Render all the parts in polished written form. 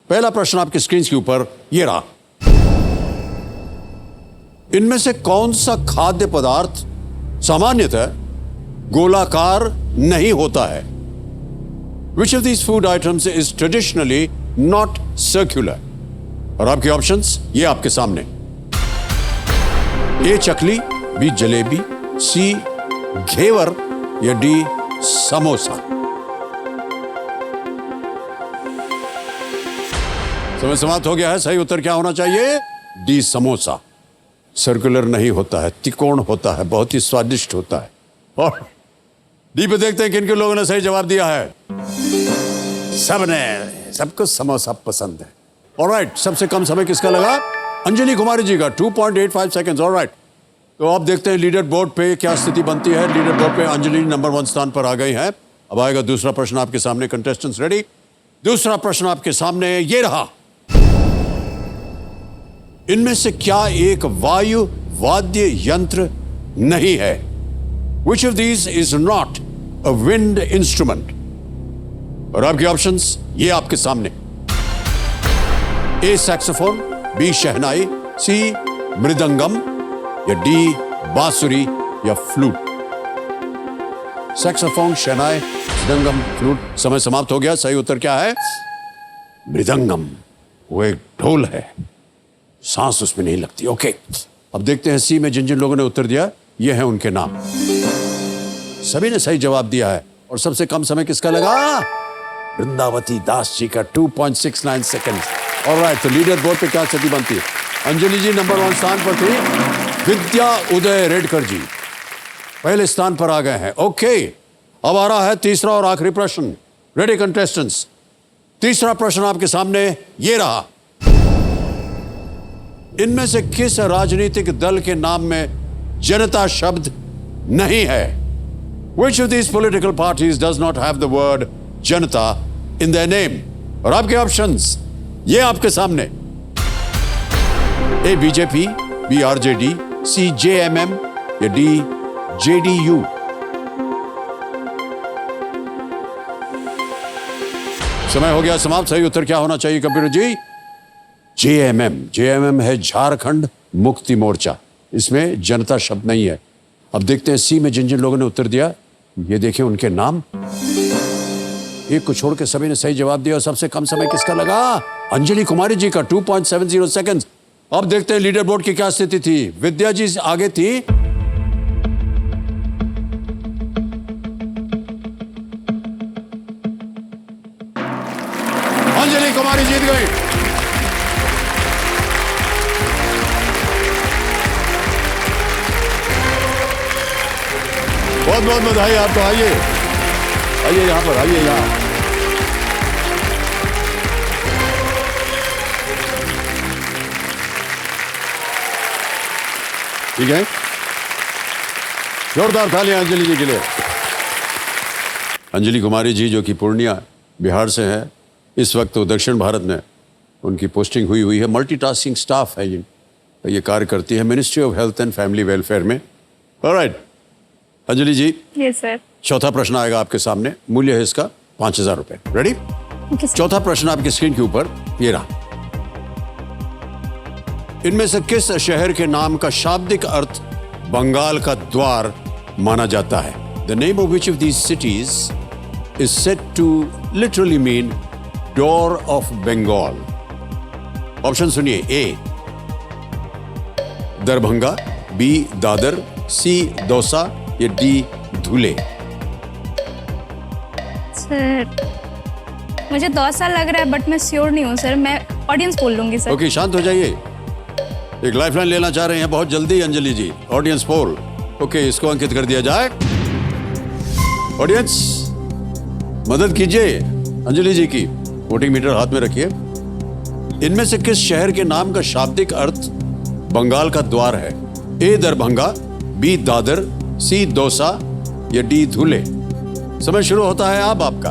पहला प्रश्न आपकी स्क्रीन के ऊपर ये रहा। इनमें से कौन सा खाद्य पदार्थ सामान्यतः गोलाकार नहीं होता है? Which of these food items is traditionally not circular? और आपके ऑप्शंस ये आपके सामने। ए चकली, बी जलेबी, सी घेवर या डी समोसा। समय समाप्त हो गया है। सही उत्तर क्या होना चाहिए? डी समोसा। सर्कुलर नहीं होता है, त्रिकोण होता है, बहुत ही स्वादिष्ट होता है। और डी पे देखते हैं किन किन लोगों ने सही जवाब दिया है। सबको समोसा पसंद है। ऑलराइट, सबसे कम समय किसका लगा? अंजलि कुमारी जी का 2.85 सेकेंड्स। ऑलराइट, तो अब देखते हैं लीडर बोर्ड पे क्या स्थिति बनती है। लीडर बोर्ड पे अंजलि नंबर 1 स्थान पर आ गई है। अब आएगा दूसरा प्रश्न आपके सामने। Contestants ready? दूसरा प्रश्न आपके सामने ये रहा। इनमें से क्या एक वायु वाद्य यंत्र नहीं है? Which of these is not a wind instrument? और आपके ऑप्शंस ये आपके सामने। ए सैक्सोफोन, बी शहनाई, सी मृदंगम या डी बांसुरी या फ्लूट। सैक्सोफोन, शहनाई, मृदंगम, फ्लूट। समय समाप्त हो गया। सही उत्तर क्या है? मृदंगम। वो एक ढोल है, सांस उसमें नहीं लगती। ओके, अब देखते हैं सी में जिन जिन लोगों ने उत्तर दिया ये है उनके नाम। सभी ने सही जवाब दिया है। और सबसे कम समय किसका लगा? वृंदावती दास जी का 2.69 सेकेंड। ऑलराइट, तो लीडर बोर्ड पे क्या स्थिति बनती है? अंजलि जी नंबर 1 स्थान पर थी। विद्या उदय रेडकर जी पहले स्थान पर आ गए हैं। ओके, अब आ रहा है तीसरा और आखिरी प्रश्न। Ready contestants? तीसरा प्रश्न आपके सामने ये रहा। इनमें से किस राजनीतिक दल के नाम में जनता शब्द नहीं है? Which of these political parties does not have the word Janata in their name? और आपके ऑप्शंस ये आपके सामने। ए बीजेपी, बी आरजेडी, सी जेएमएम या डी जेडीयू। समय हो गया समाप्त। सही उत्तर क्या होना चाहिए कंप्यूटर जी? जेएमएम। जेएमएम है झारखंड मुक्ति मोर्चा। इसमें जनता शब्द नहीं है। अब देखते हैं सी में जिन जिन लोगों ने उत्तर दिया ये देखिए उनके नाम। एक को छोड़ के सभी ने सही जवाब दिया। और सबसे कम समय किसका लगा? अंजलि कुमारी जी का 2.70 सेकेंड। अब देखते हैं लीडर बोर्ड की क्या स्थिति थी। विद्या जी आगे थी। अंजलि कुमारी जीत गई। बहुत बहुत बधाई आपको। आइए आइए यहां पर, आइए यहां। ठीक है, जोरदार तालियां अंजलि जी के लिए। अंजलि कुमारी जी जो कि पूर्णिया बिहार से है, इस वक्त तो दक्षिण भारत में उनकी पोस्टिंग हुई है। मल्टीटास्किंग स्टाफ है ये कार्य करती है ministry of health and family welfare में। ऑलराइट अंजलि जी, यस सर। चौथा प्रश्न आएगा आपके सामने। मूल्य है इसका 5,000 रुपए। रेडी? चौथा प्रश्न आपकी स्क्रीन के ऊपर ये रहा। इनमें से किस शहर के नाम का शाब्दिक अर्थ बंगाल का द्वार माना जाता है? The name of which of these cities is said to literally mean door of Bengal. Option सुनिए। A Darbhanga, B Dadar, C Dausa या डी धुले। सर मुझे दौसा लग रहा है बट मैं श्योर नहीं हूँ सर। मैं ऑडियंस बोल लूंगी सर। ओके, शांत हो जाइए। एक लाइफलाइन लेना चाह रहे हैं बहुत जल्दी Anjali ji. Audience poll. Okay, इसको अंकित कर दिया जाए। ऑडियंस मदद कीजिए अंजलि जी की। वोटिंग मीटर हाथ में रखिए। इनमें से किस शहर के नाम का शाब्दिक अर्थ बंगाल का द्वार है? ए दरभंगा, बी दादर, सी दौसा या डी धुले। समय शुरू होता है अब आपका।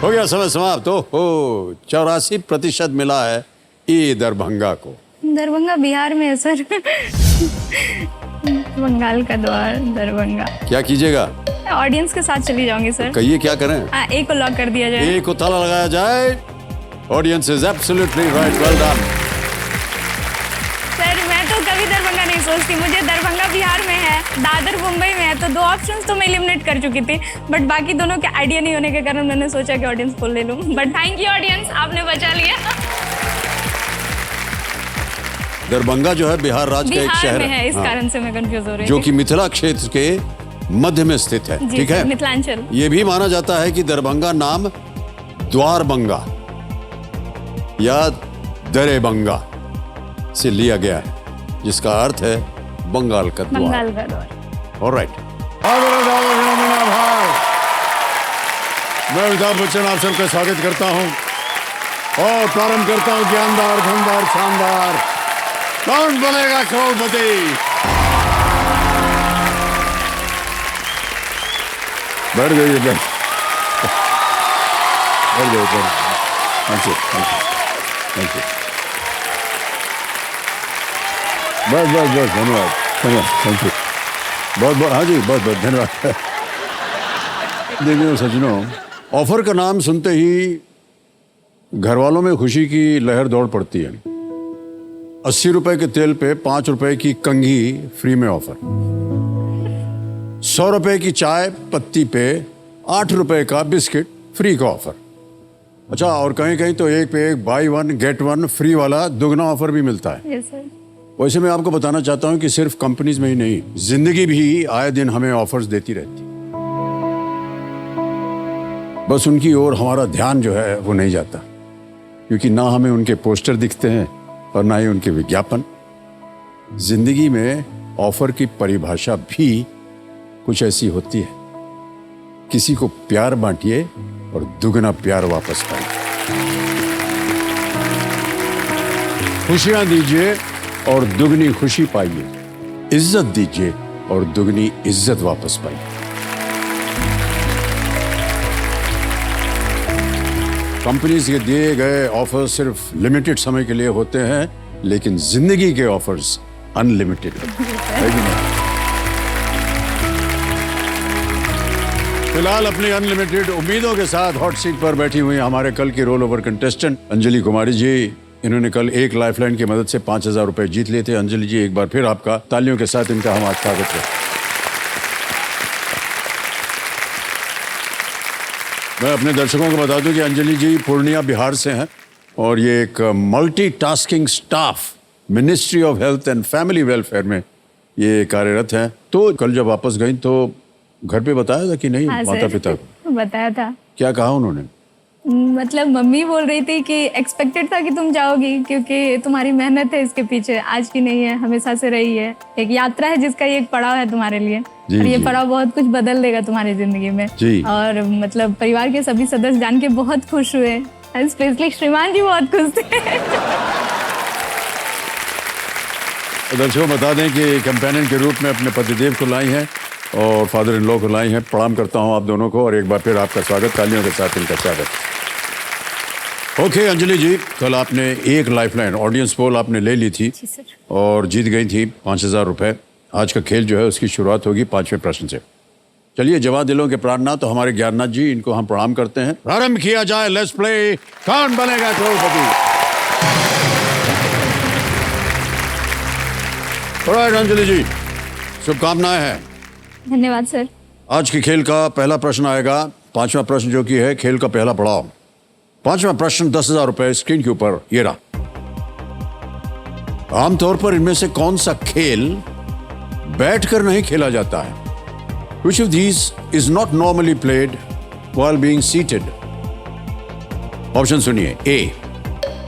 हो गया समय समाप्त। हो 84% मिला है ए दरभंगा को। दरभंगा बिहार में है सर। बंगाल का द्वार, दरभंगा। क्या कीजिएगा? ऑडियंस के साथ चली जाऊंगी सर। कहिए क्या करें? ए को लॉक कर दिया जाए। ए को ताला लगाया जाए। Audience is absolutely right, well done. Sir मैं तो कभी दरभंगा नहीं सोचती, मुझे दरभंगा बिहार में है, दादर मुंबई में है, तो 2 ऑप्शंस तो मैं एलिमिनेट कर चुकी थी, बट बाकी दोनों के आइडिया नहीं होने के कारण मैंने सोचा कि ऑडियंस को ले लूं। बट थैंक यू ऑडियंस, आपने बचा लिया। दरभंगा जो है बिहार राज्य का एक बिहार शहर में है, इस हाँ, कारण से मैं कंफ्यूज हो रही जो थी। कि मिथिला क्षेत्र के मध्य में स्थित है। जी ठीक सर, है, मिथिलांचल। ये भी माना जाता है कि दरभंगा नाम द्वारबंगा या दरेबंगा से लिया गया है, जिसका अर्थ है बंगाल का द्वार। बंगाल का द्वार। ऑलराइट, मैं अमिताभ बच्चन आप सबका स्वागत करता हूं और प्रारंभ करता हूं ज्ञानदार, धनदार, शानदार कौन बनेगा करोड़पति। बैठ जाइए, बैठ जाइए। Thank you, thank you. बस बस बस, धन्यवाद, थैंक यू बहुत बहुत। हाँ जी, बहुत बहुत धन्यवाद। देखिए सज्जनों, ऑफर का नाम सुनते ही घर वालों में खुशी की लहर दौड़ पड़ती है। 80 रुपए के तेल पे 5 रुपए की कंघी फ्री में ऑफर, 100 रुपए की चाय पत्ती पे 8 रुपए का बिस्किट फ्री का ऑफर। अच्छा, और कहीं कहीं तो एक पे एक बाई 1 गेट 1 फ्री वाला दुगना ऑफर भी मिलता है। Yes sir. वैसे मैं आपको बताना चाहता हूं कि सिर्फ कंपनीज में ही नहीं, जिंदगी भी आए दिन हमें ऑफर्स देती रहती है। बस उनकी ओर हमारा ध्यान जो है वो नहीं जाता, क्योंकि ना हमें उनके पोस्टर दिखते हैं और ना ही उनके विज्ञापन। जिंदगी में ऑफर की परिभाषा भी कुछ ऐसी होती है, किसी को प्यार बांटिए और दुगना प्यार वापस पाइए, खुशियां दीजिए और दुगनी खुशी पाइए, इज्जत दीजिए और दुगनी इज्जत वापस पाइए। कंपनीज के दिए गए ऑफर्स सिर्फ लिमिटेड समय के लिए होते हैं, लेकिन जिंदगी के ऑफर्स अनलिमिटेड है कि नहीं? फिलहाल अपनी अनलिमिटेड उम्मीदों के साथ हॉट सीट पर बैठी हुई हमारे कल की roll over contestant Anjali Kumari ji. इन्होंने कल एक लाइफलाइन की मदद से 5,000 रुपए जीत लिए थे। अंजलि जी, एक बार फिर आपका तालियों के साथ इनका हम आज स्वागत है। मैं अपने दर्शकों को बता दूं कि अंजलि जी पूर्णिया बिहार से हैं और ये एक multitasking staff ministry of health and family welfare में ये कार्यरत हैं। तो कल जब वापस गई तो घर पे बताया था कि नहीं? हाँ माता पिता को बताया था। क्या कहा उन्होंने? मतलब मम्मी बोल रही थी कि एक्सपेक्टेड था कि तुम जाओगी, क्योंकि तुम्हारी मेहनत है इसके पीछे, आज की नहीं है, हमेशा से रही है। एक यात्रा है जिसका ये एक पड़ाव है तुम्हारे लिए, और ये पड़ाव बहुत कुछ बदल देगा तुम्हारी जिंदगी में। और मतलब परिवार के सभी सदस्य जान के बहुत खुश हुए, स्पेशली श्रीमान जी बहुत खुश थे। दर्शकों बता दें कि कंपेनियन के रूप में अपने पतिदेव को लाई हैं और फादर इन लॉ को लाई हैं। प्रणाम करता हूं आप दोनों को और एक बार फिर आपका स्वागत, तालियों के साथ इनका स्वागत। ओके अंजलि जी, कल आपने एक लाइफलाइन ऑडियंस पोल आपने ले ली थी और जीत गई थी 5,000 रुपए। आज का खेल जो है उसकी शुरुआत होगी 5वें प्रश्न से। चलिए, जवाब दिलों के प्राणनाथ तो हमारे ज्ञाननाथ जी, इनको हम प्रणाम करते हैं। प्रारंभ किया जाए, लेट्स प्ले कौन बनेगा करोड़पति। ऑलराइट अंजलि जी, शुभकामनाएं हैं। धन्यवाद सर। आज के खेल का पहला प्रश्न आएगा, 5वां प्रश्न जो कि है खेल का पहला पड़ाव। 5वां प्रश्न 10,000 रुपए स्क्रीन के ऊपर ये रहा। आमतौर पर इनमें से कौन सा खेल बैठकर नहीं खेला जाता है? Which of these is not normally played while being seated? Option सुनिए। ए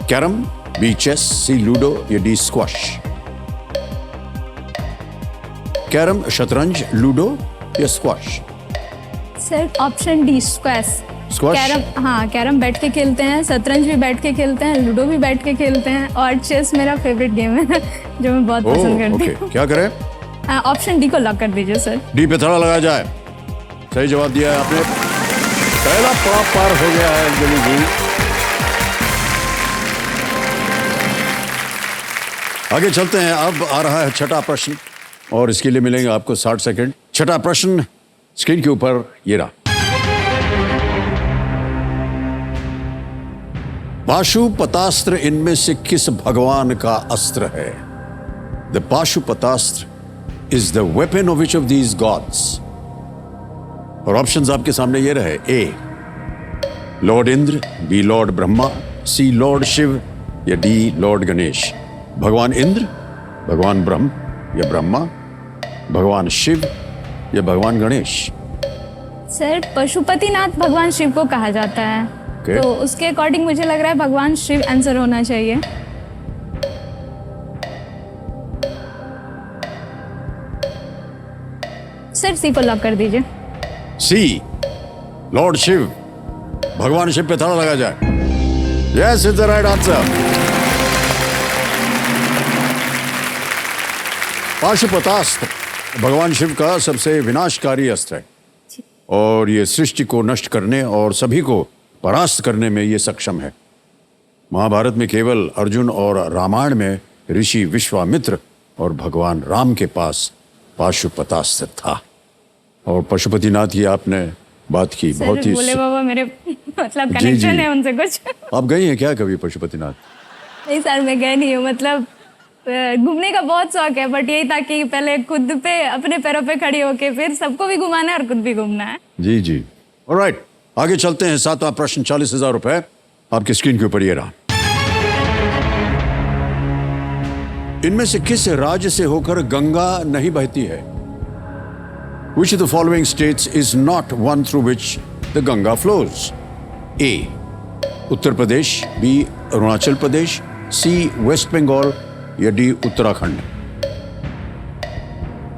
कैरम, बी चेस, सी लूडो या डी स्क्वैश। कैरम, शतरंज, लूडो या squash? Sir option D squash. Squash? Carrom, हाँ कैरम बैठ के खेलते हैं, शतरंज भी बैठ के खेलते हैं, लूडो भी बैठ के खेलते हैं, और चेस मेरा फेवरेट गेम है जो मैं बहुत पसंद करती हूँ। क्या करें? ऑप्शन डी को लॉक कर दीजिए सर। डी पे ताला लगाया जाए। सही जवाब दिया है आपने, पहला पड़ाव पार हो गया है अंजलि जी। आगे चलते हैं, अब आ रहा है छठा प्रश्न। और इसके लिए मिलेंगे आपको 60 सेकंड। छठा प्रश्न स्क्रीन के ऊपर ये रहा। पाशुपतास्त्र इनमें से किस भगवान का अस्त्र है? The Pashupatastra is the weapon of which of these gods? और ऑप्शंस आपके सामने ये रहे। A lord Indra, B lord Brahma, C lord Shiva या डी लॉर्ड गणेश। भगवान इंद्र, भगवान ब्रह्म या ब्रह्मा, भगवान शिव या भगवान गणेश। सर पशुपतिनाथ भगवान शिव को कहा जाता है। Okay. तो उसके अकॉर्डिंग मुझे लग रहा है भगवान शिव आंसर होना चाहिए। सर सी को लॉक कर दीजिए। सी लॉर्ड शिव, भगवान शिव पे ताला लगा जाए। Yes is the right answer. Pashupatastra भगवान शिव का सबसे विनाशकारी अस्त्र है और ये सृष्टि को नष्ट करने और सभी को परास्त करने में ये सक्षम है। महाभारत में केवल अर्जुन और रामायण में ऋषि विश्वामित्र और भगवान राम के पास पाशुपतास्त्र था। और पशुपतिनाथ की आपने बात की, बहुत ही बोले बाबा मेरे मतलब जी, कनेक्शन जी। है उनसे कुछ। आप गई हैं क्या कभी पशुपतिनाथ? नहीं सर मैं गए नहीं हूँ, मतलब घूमने का बहुत शौक है, बट यही था कि पहले खुद पे अपने पैरों पे खड़ी होके फिर सबको भी घुमाना है और खुद भी घूमना है। जी जी ऑलराइट, आगे चलते हैं। सातवां प्रश्न 40,000 रुपए आपकी स्क्रीन के ऊपर ये रहा। इनमें से किस राज्य से होकर गंगा नहीं बहती है? Which of the following states is not one through which the Ganga flows? A. Uttar Pradesh, B. Arunachal Pradesh, C. West Bengal या D. Uttarakhand.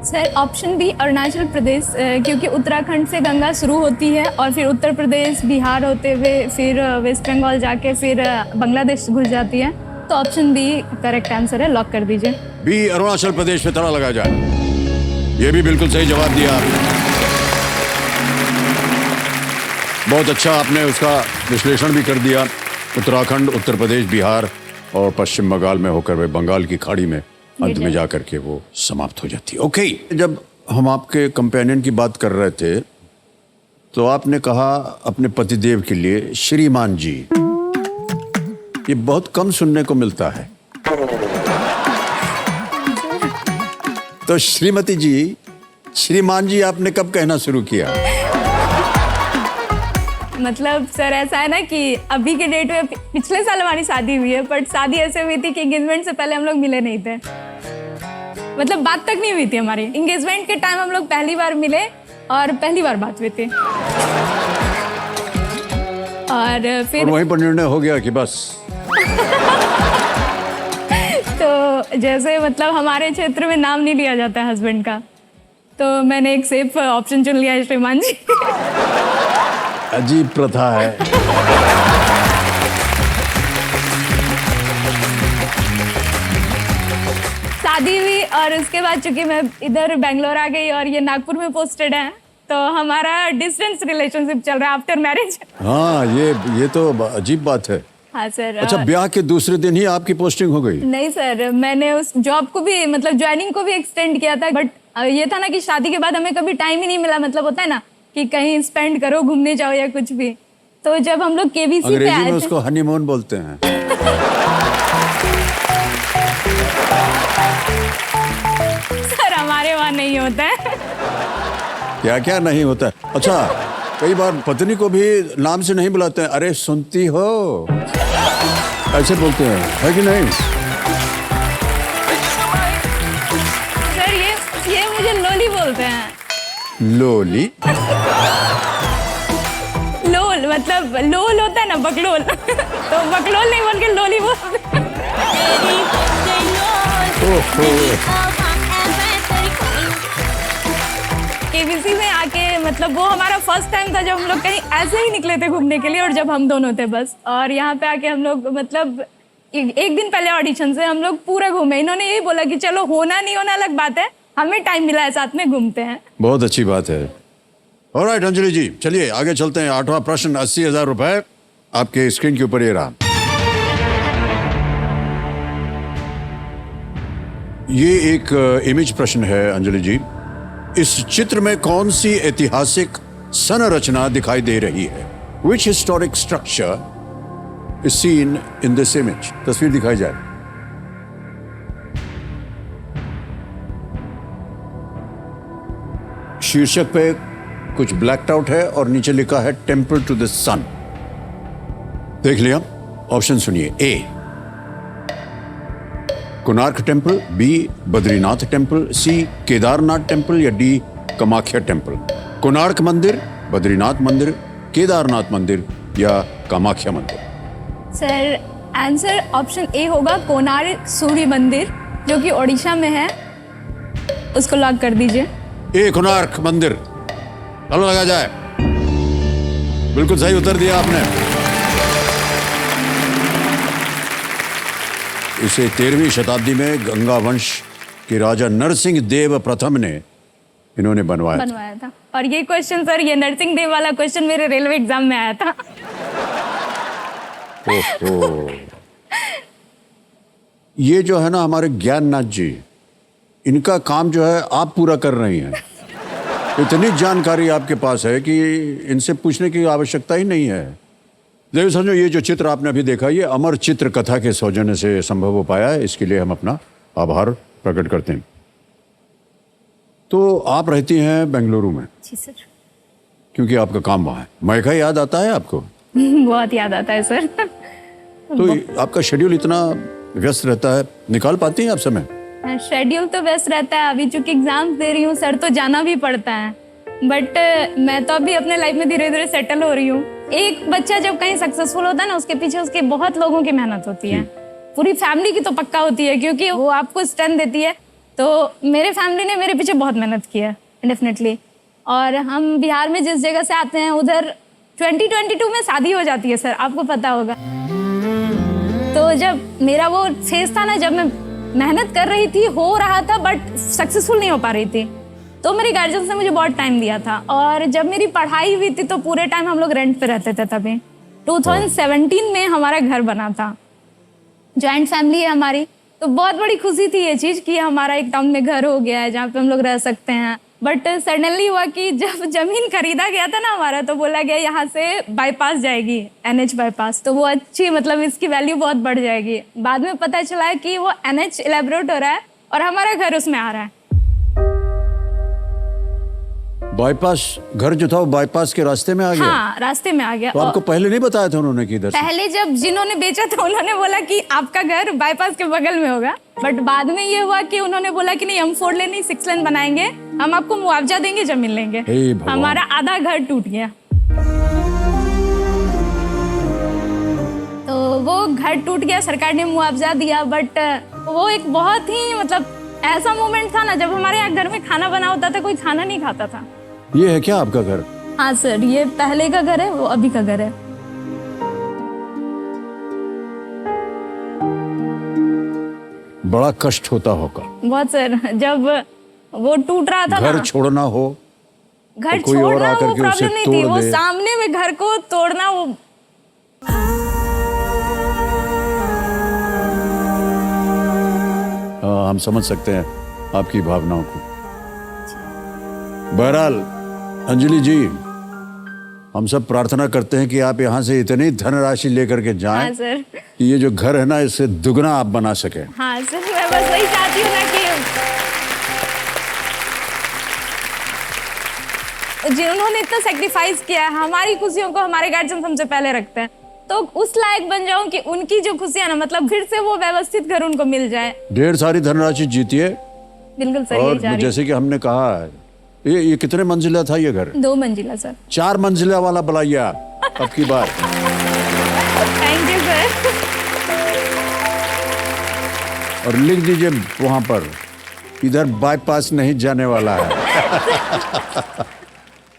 Sir option B Arunachal Pradesh, क्योंकि उत्तराखंड से गंगा शुरू होती है और फिर उत्तर प्रदेश बिहार होते हुए फिर वेस्ट बंगाल जाके फिर बांग्लादेश घुस जाती है। तो ऑप्शन बी करेक्ट आंसर है, लॉक कर दीजिए। बी अरुणाचल प्रदेश पे ताला लगा जाए। ये भी बिल्कुल सही जवाब दिया आपने। बहुत अच्छा आपने उसका विश्लेषण भी कर दिया। उत्तराखंड, उत्तर प्रदेश, बिहार और पश्चिम बंगाल में होकर वे बंगाल की खाड़ी में अंत में जाकर के वो समाप्त हो जाती है। ओके, जब हम आपके कंपेनियन की बात कर रहे थे तो आपने कहा अपने पतिदेव के लिए श्रीमान जी। ये बहुत कम सुनने को मिलता है। तो श्रीमती जी, श्रीमान जी आपने कब कहना शुरू किया? मतलब सर ऐसा है ना कि अभी के डेट में पिछले साल हमारी शादी हुई है, बट शादी ऐसे हुई थी कि एंगेजमेंट से पहले हम लोग मिले नहीं थे, मतलब बात तक नहीं हुई थी हमारी। एंगेजमेंट के टाइम हम लोग पहली बार मिले और पहली बार बात हुई थी और फिर वहीं पर निर्णय हो गया कि बस। तो जैसे मतलब हमारे क्षेत्र में नाम नहीं लिया जाता है हस्बैंड का, तो मैंने एक सेफ ऑप्शन चुन लिया है, श्रीमान जी। अजीब प्रथा है। शादी हुई और उसके बाद चूंकि मैं इधर बेंगलोर आ गई और ये नागपुर में पोस्टेड है, तो हमारा डिस्टेंस रिलेशनशिप चल रहा है आफ्टर मैरिज। हाँ, ये तो अजीब बात है। हाँ सर। अच्छा, ब्याह के दूसरे दिन ही आपकी पोस्टिंग हो गई? नहीं सर, मैंने उस जॉब को भी मतलब ज्वाइनिंग को भी एक्सटेंड किया था, बट ये था ना कि शादी के बाद हमें कभी टाइम ही नहीं मिला। मतलब होता है ना कि कहीं स्पेंड करो, घूमने जाओ या कुछ भी। तो जब हम लोग केबीसी पे अंग्रेजी आए में थे, उसको हनीमून बोलते हैं। सर हमारे वहाँ नहीं होता है। क्या क्या नहीं होता है? अच्छा, कई बार पत्नी को भी नाम से नहीं बुलाते हैं। अरे सुनती हो, ऐसे बोलते हैं, है कि नहीं? सर ये मुझे लोली बोलते हैं। लोली? लोल मतलब लोल होता है ना, बकलोल। तो बकलोल नहीं बोल के लोली बोलते हैं। केबीसी में आके मतलब वो हमारा फर्स्ट टाइम था जब हम लोग कहीं ऐसे ही निकले थे घूमने के लिए, और जब हम दोनों थे बस। और यहाँ पे आके हम लोग मतलब एक दिन पहले ऑडिशन से हम लोग पूरा घूमे। इन्होंने यही बोला कि चलो होना नहीं होना अलग बात है, हमें टाइम मिला है साथ में घूमते हैं। बहुत अच्छी बात है। ऑलराइट अंजलि जी, चलिए आगे चलते हैं। 8वां प्रश्न 80,000 रुपए आपके स्क्रीन के ऊपर ये रहा। ये एक इमेज प्रश्न है अंजलि जी। इस चित्र में कौन सी ऐतिहासिक संरचना दिखाई दे रही है? Which historic structure is seen in this image? तस्वीर दिखाई जाए। शीर्षक पे कुछ ब्लैक्ड आउट है और नीचे लिखा है टेम्पल टू द सन। देख लिया? ऑप्शन सुनिए। A Konark temple, B Badrinath temple, C Kedarnath temple या डी कामाख्या टेम्पल। कोणार्क मंदिर, बद्रीनाथ मंदिर, केदारनाथ मंदिर या कामाख्या मंदिर। सर आंसर ऑप्शन ए होगा, कोणार्क सूर्य मंदिर, जो कि ओडिशा में है। उसको लॉक कर दीजिए। ए कोणार्क मंदिर, ताला लगा जाए। बिल्कुल सही उत्तर दिया आपने। इसे 13वीं शताब्दी में गंगा वंश के राजा नरसिंह देव प्रथम ने इन्होंने बनवाया था। और ये क्वेश्चन सर, ये नरसिंह देव वाला क्वेश्चन मेरे रेलवे एग्जाम में आया था। ओहो। ये जो है ना हमारे ज्ञाननाथ जी, इनका काम जो है आप पूरा कर रही हैं। इतनी जानकारी आपके पास है कि इनसे पूछने की आवश्यकता ही नहीं है। देखो समझो, ये जो चित्र आपने अभी देखा, ये अमर चित्र कथा के सौजन्य से संभव हो पाया है। इसके लिए हम अपना आभार प्रकट करते हैं। तो आप रहती हैं बेंगलुरु में? जी सर। क्योंकि आपका काम वहाँ है। मायका याद आता है आपको? बहुत याद आता है सर। तो आपका शेड्यूल इतना व्यस्त रहता है, निकाल पाती हैं आप समय? शेड्यूल तो व्यस्त रहता है। अभी चूंकि एग्जाम्स दे रही हूँ सर, तो जाना भी पड़ता है। बट मैं तो अभी अपने लाइफ में धीरे धीरे सेटल हो रही हूँ। एक बच्चा जब कहीं सक्सेसफुल होता है ना, उसके पीछे उसके बहुत लोगों की मेहनत होती है। पूरी फैमिली की तो पक्का होती है, क्योंकि वो आपको स्ट्रेंथ देती है। तो मेरे फैमिली ने मेरे पीछे बहुत मेहनत की है डेफिनेटली। और हम बिहार में जिस जगह से आते हैं, उधर 2022 में शादी हो जाती है सर, आपको पता होगा। तो जब मेरा वो फेज था ना, जब मैं मेहनत कर रही थी, हो रहा था, बट सक्सेसफुल नहीं हो पा रही थी, तो मेरे गार्जियंस ने मुझे बहुत टाइम दिया था। और जब मेरी पढ़ाई हुई थी, तो पूरे टाइम हम लोग रेंट पे रहते थे। तभी 2017 में हमारा घर बना था। जॉइंट फैमिली है हमारी, तो बहुत बड़ी खुशी थी ये चीज़ कि हमारा एक टाउन में घर हो गया है जहाँ पे हम लोग रह सकते हैं। बट सडनली हुआ कि जब जमीन खरीदा गया था ना हमारा, तो बोला गया यहाँ से बाईपास जाएगी, NH बाईपास, तो वो अच्छी, मतलब इसकी वैल्यू बहुत बढ़ जाएगी। बाद में पता चला है कि वो NH इलेबोरेट हो रहा है और हमारा घर उसमें आ रहा है। बाईपास घर जो था वो बाईपास के रास्ते में आ गया? हाँ, रास्ते में आ गया। तो आपको पहले नहीं बताया था उन्होंने कि इधर से? पहले जब जिन्होंने बेचा था, उन्होंने बोला कि आपका घर बाईपास के बगल में होगा। बट बाद में ये हुआ कि उन्होंने बोला कि नहीं, हम 4 लेन नहीं 6 लेन बनाएंगे, हम आपको मुआवजा देंगे, जमीन लेंगे। हमारा आधा घर टूट गया। तो वो घर टूट गया, सरकार ने मुआवजा दिया। बट वो एक बहुत ही, मतलब ऐसा मोमेंट था ना, जब हमारे यहाँ घर में खाना बना होता था, कोई खाना नहीं खाता था। ये है क्या आपका घर? हाँ सर, ये पहले का घर है, वो अभी का घर है। बड़ा कष्ट होता होगा बहुत सर। जब वो टूट रहा था घर ना, छोड़ना हो, घर कोई और छोड़ना आकर वो के उसे प्रॉब्लम नहीं थी, तोड़ वो दे। सामने में घर को तोड़ना, वो हम समझ सकते हैं आपकी भावनाओं को। बहरहाल अंजलि जी, हम सब प्रार्थना करते हैं कि आप यहाँ से इतनी धनराशि लेकर के जाएं। हाँ सर। कि ये जो घर है ना, इससे दुगना आप बना सके। हाँ सर, मैं बस वही चाहती हूँ ना कि जिन्होंने इतना सेक्रीफाइस किया है, हमारी खुशियों को हमारे गार्जियन हमसे पहले रखते हैं, तो उस लायक बन जाऊं कि उनकी जो खुशियां ना, मतलब फिर से वो व्यवस्थित घर उनको मिल जाए। ढेर सारी धनराशि जीतिए। बिल्कुल सर, और जैसे कि हमने कहा है, ये कितने मंजिला था ये घर? 2 मंजिला सर। 4 मंजिला वाला बनाइए आप अब की बार। Thank you sir. और लिख दीजिए वहां पर, इधर बाईपास नहीं जाने वाला है।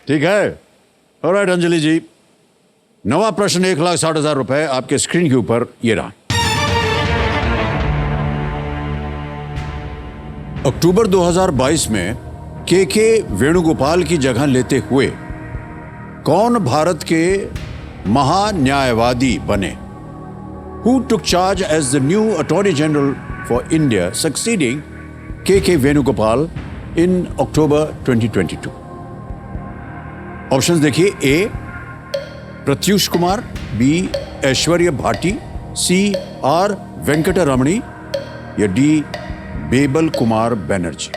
ठीक है। ऑलराइट अंजलि जी, नवा प्रश्न 1,60,000 रुपए आपके स्क्रीन के ऊपर ये रहा। अक्टूबर 2022 में के वेणुगोपाल की जगह लेते हुए कौन भारत के महान्यायवादी बने? Who took charge as the new Attorney General for India, succeeding के वेणुगोपाल इन October 2022? ऑप्शंस देखिए, A Pratyush Kumar, B Aishwarya Bhati, C R Venkataramani या डी बेबल कुमार बनर्जी।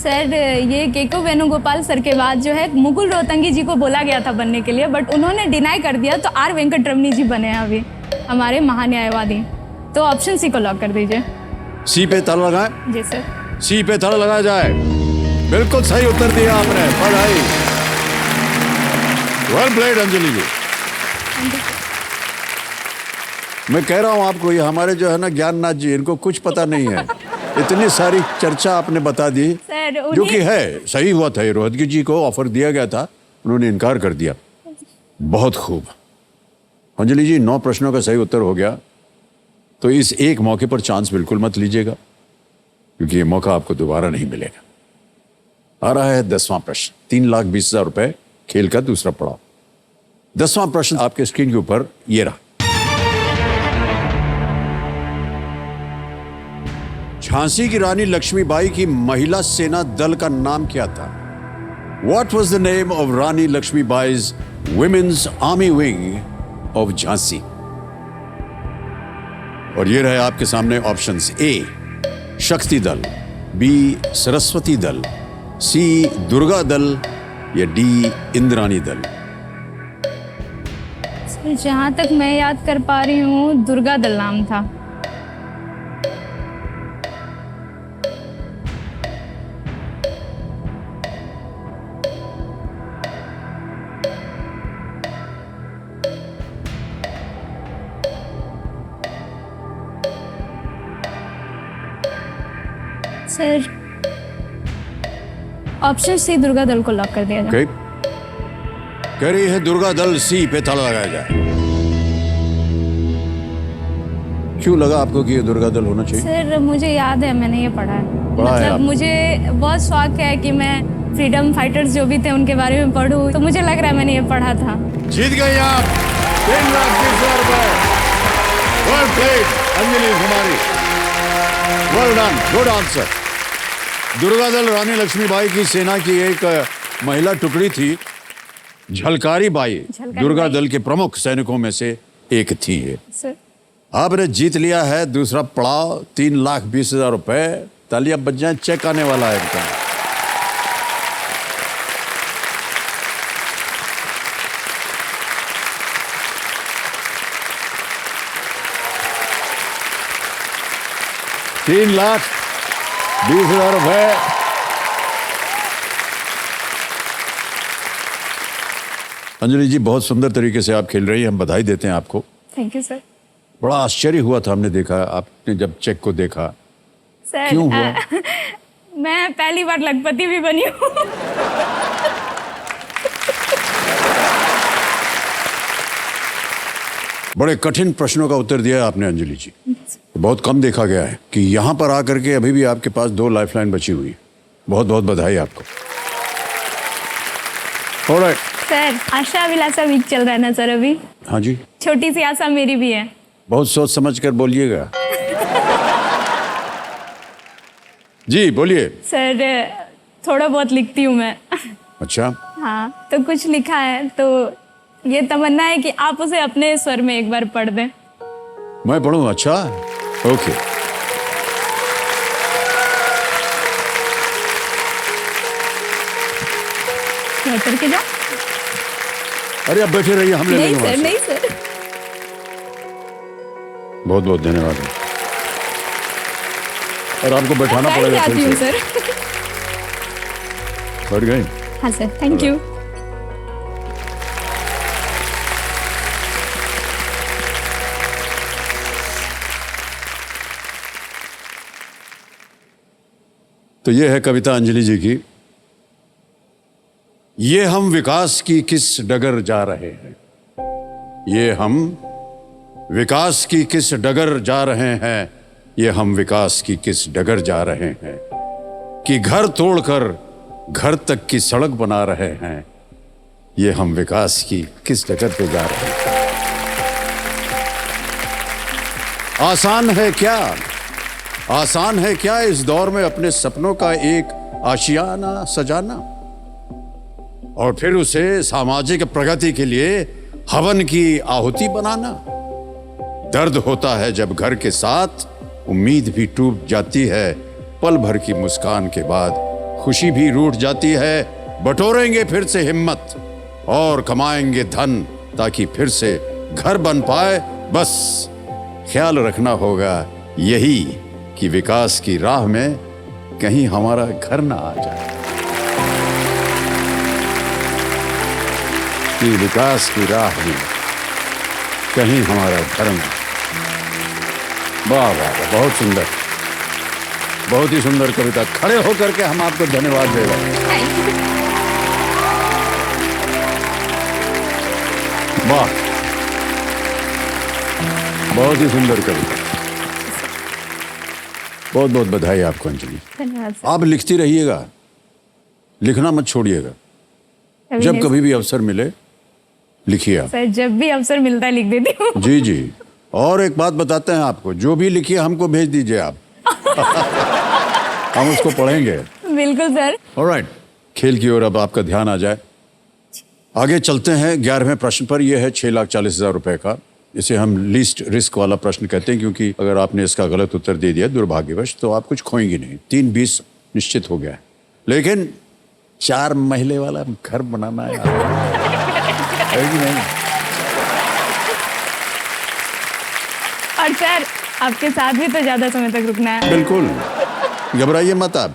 सर ये केको वेणुगोपाल सर के बाद जो है मुकुल रोहतंगी जी को बोला गया था बनने के लिए, बट उन्होंने डिनाई कर दिया, तो आर वेंकटरमणी जी बने हैं अभी हमारे महान्यायवादी। तो ऑप्शन सी को लॉक कर दीजिए। सी पे ताला लगाएं। जी सर। सी पे ताला लगाया जाए। बिल्कुल सही उत्तर दिया आपने, बधाई। वेल प्लेड अंजलि जी। मैं कह रहा हूं आपको, ये हमारे जो है ना ज्ञाननाथ जी, इनको कुछ पता नहीं है। इतनी सारी चर्चा आपने बता दी, जो कि है सही हुआ था। रोहतगी जी को ऑफर दिया गया था, उन्होंने इनकार कर दिया। बहुत खूब अंजलि जी, 9 प्रश्नों का सही उत्तर हो गया। तो इस एक मौके पर चांस बिल्कुल मत लीजिएगा, क्योंकि ये मौका आपको दोबारा नहीं मिलेगा। आ रहा है 10वां प्रश्न, 3,20,000 रुपए, खेल का दूसरा पड़ाव। 10वां प्रश्न आपके स्क्रीन के ऊपर ये रहा। झांसी की रानी लक्ष्मीबाई की महिला सेना दल का नाम क्या था? What was the name of Rani Lakshmibai's Women's Army Wing of Jhansi? और ये रहे आपके सामने ऑप्शंस। ए शक्ति दल, बी सरस्वती दल, सी दुर्गा दल या डी इंद्राणी दल। सर जहाँ तक मैं याद कर पा रही हूँ, दुर्गा दल नाम था। सर ऑप्शन सी दुर्गा दल को लॉक कर दिया जाए। कह रही है दुर्गा दल, सी पे ताला लगाया जाए। क्यों लगा आपको कि ये दुर्गा दल होना चाहिए? सर मुझे याद है, मैंने ये पढ़ा है। मतलब मुझे बहुत शौक है कि मैं फ्रीडम फाइटर्स जो भी थे उनके बारे में पढूं, तो मुझे लग रहा है मैंने ये पढ़ा था। जीत गई आप 3,20,000 रुपए। Well played Anjali Kumari, well done, good answer. Durga Dal Rani Lakshmibai की सेना की एक महिला टुकड़ी थी। झलकारी बाई दुर्गा दल के प्रमुख सैनिकों में से एक थी ये। सर आपने जीत लिया है दूसरा पड़ाव, 3,20,000 रुपए। तालियां बज जाएं, चेक आने वाला है इनका। ₹3,20,000 रुपए। अंजलि जी, बहुत सुंदर तरीके से आप खेल रही हैं, हम बधाई देते हैं आपको। Thank you sir. बड़ा आश्चर्य हुआ था हमने देखा, आपने जब चेक को देखा। सर क्यों हुआ? मैं पहली बार लखपति भी बनी हूँ। बड़े कठिन प्रश्नों का उत्तर दिया आपने अंजलि जी। बहुत कम देखा गया है कि यहां पर आकर के अभी भी आपके पास 2 लाइफलाइन बची हुई है। बहुत बहुत बधाई आपको। ऑलराइट सर आशा अभिलाषा वीक चल रहा है ना सर अभी? हाँ जी, छोटी सी आशा मेरी भी है। बहुत सोच समझ कर बोलिएगा। जी बोलिए। सर थोड़ा बहुत लिखती हूँ मैं। अच्छा, हाँ तो कुछ लिखा है, तो ये तमन्ना है कि आप उसे अपने स्वर में एक बार पढ़ दें। मैं पढ़ूं? अच्छा, ओके। उतर के जाओ। अरे अब बैठे रहिए, हम ले नहीं लेंगे सर, वहाँ से। नहीं सर। बहुत बहुत धन्यवाद। और आपको बैठाना बैठ पड़ेगा जाती फिर हूँ से। सर। बैठ गए? हाँ सर, थैंक यू। तो ये है कविता अंजलि जी की। ये हम विकास की किस डगर जा रहे हैं, ये हम विकास की किस डगर जा रहे हैं, ये हम विकास की किस डगर जा रहे हैं, कि घर तोड़कर घर तक की सड़क बना रहे हैं, ये हम विकास की किस डगर पे जा रहे हैं। आसान है क्या आसान है क्या इस दौर में अपने सपनों का एक आशियाना सजाना और फिर उसे सामाजिक प्रगति के लिए हवन की आहुति बनाना। दर्द होता है जब घर के साथ उम्मीद भी टूट जाती है, पल भर की मुस्कान के बाद खुशी भी रूठ जाती है। बटोरेंगे फिर से हिम्मत और कमाएंगे धन ताकि फिर से घर बन पाए। बस ख्याल रखना होगा यही कि विकास की राह में कहीं हमारा घर ना आ जाए, कि विकास की राह में कहीं हमारा घर ना। वाह वाह वाह, बहुत सुंदर, बहुत ही सुंदर कविता। खड़े होकर के हम आपको धन्यवाद दे रहे हैं। वाह, बहुत ही सुंदर कविता। बहुत बहुत बधाई आपको अंजलि। धन्यवाद सर। आप लिखती रहिएगा, लिखना मत छोड़िएगा। जब कभी भी अवसर मिले लिखिए आप। सर जब भी अवसर मिलता है लिख देती हूँ। जी जी। और एक बात बताते हैं आपको, जो भी लिखिए हमको भेज दीजिए आप। हम उसको पढ़ेंगे। बिल्कुल सर। ऑलराइट, खेल की ओर अब आपका ध्यान आ जाए। आगे चलते हैं 11वें प्रश्न पर। यह है 6,40,000 रुपए का। इसे हम लीस्ट रिस्क वाला प्रश्न कहते हैं, क्योंकि अगर आपने इसका गलत उत्तर दे दिया दुर्भाग्यवश तो आप कुछ खोएंगे नहीं। 3-20 निश्चित हो गया है, लेकिन 4 महीने वाला घर बनाना है कि नहीं? और सर आपके साथ भी तो ज्यादा समय तक रुकना है। बिल्कुल, घबराइए मत आप।